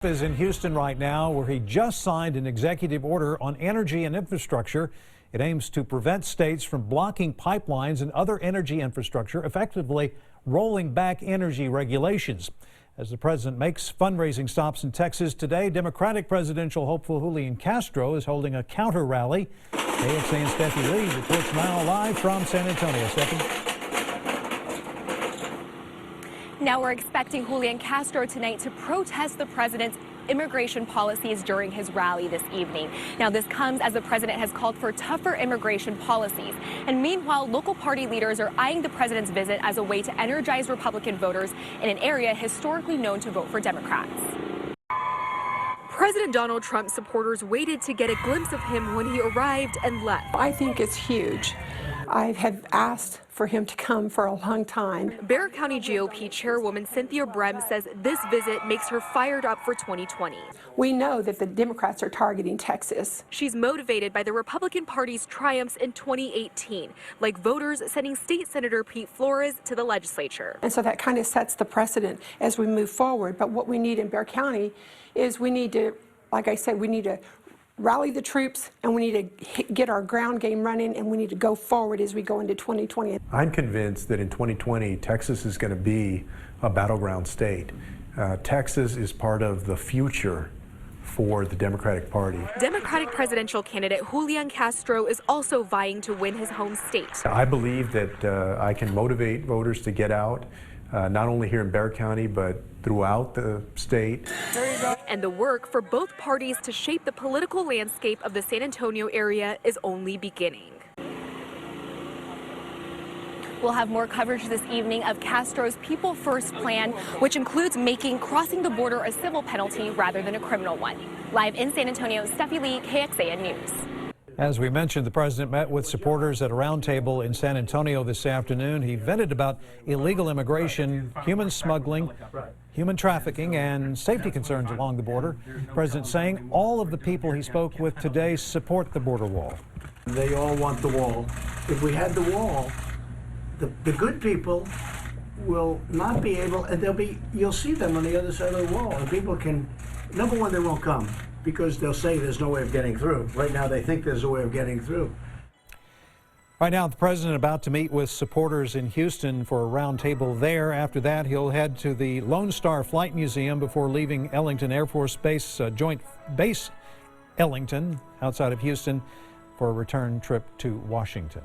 Is in Houston right now, where he just signed an executive order on energy and infrastructure. It aims to prevent states from blocking pipelines and other energy infrastructure, effectively rolling back energy regulations. As the president makes fundraising stops in Texas today, Democratic presidential hopeful Julian Castro is holding a counter rally. KXAN's Steffi Lee reports now live from San Antonio. Steffi. Now we're expecting Julian Castro tonight to protest the president's immigration policies during his rally this evening. Now this comes as the president has called for tougher immigration policies. And meanwhile, local party leaders are eyeing the president's visit as a way to energize Republican voters in an area historically known to vote for Democrats. President Donald Trump's supporters waited to get a glimpse of him when he arrived and left. I think it's huge. I have asked for him to come for a long time. Bexar County GOP Chairwoman Cynthia Brem says this visit makes her fired up for 2020. We know that the Democrats are targeting Texas. She's motivated by the Republican Party's triumphs in 2018, like voters sending State Senator Pete Flores to the legislature. And so that kind of sets the precedent as we move forward. But what we need in Bexar County is we need to, like I said, we need to rally the troops, and we need to get our ground game running, and we need to go forward as we go into 2020. I'm convinced that in 2020, Texas is going to be a battleground state. Texas is part of the future for the Democratic Party. Democratic presidential candidate Julian Castro is also vying to win his home state. I believe that I can motivate voters to get out, not only here in Bexar County, but throughout the state. And the work for both parties to shape the political landscape of the San Antonio area is only beginning. We'll have more coverage this evening of Castro's People First plan, which includes making crossing the border a civil penalty rather than a criminal one. Live in San Antonio, Steffi Lee, KXAN News. As we mentioned, the president met with supporters at a roundtable in San Antonio this afternoon. He vented about illegal immigration, human smuggling, human trafficking, and safety concerns along the border. The president saying all of the people he spoke with today support the border wall. They all want the wall. If we had the wall, the good people will not be able, and you'll see them on the other side of the wall. And people can, number one, they won't come, because they'll say there's no way of getting through. Right now they think there's a way of getting through. Right now, the president about to meet with supporters in Houston for a roundtable there. After that, he'll head to the Lone Star Flight Museum before leaving Ellington Air Force Base, Joint Base Ellington, outside of Houston, for a return trip to Washington.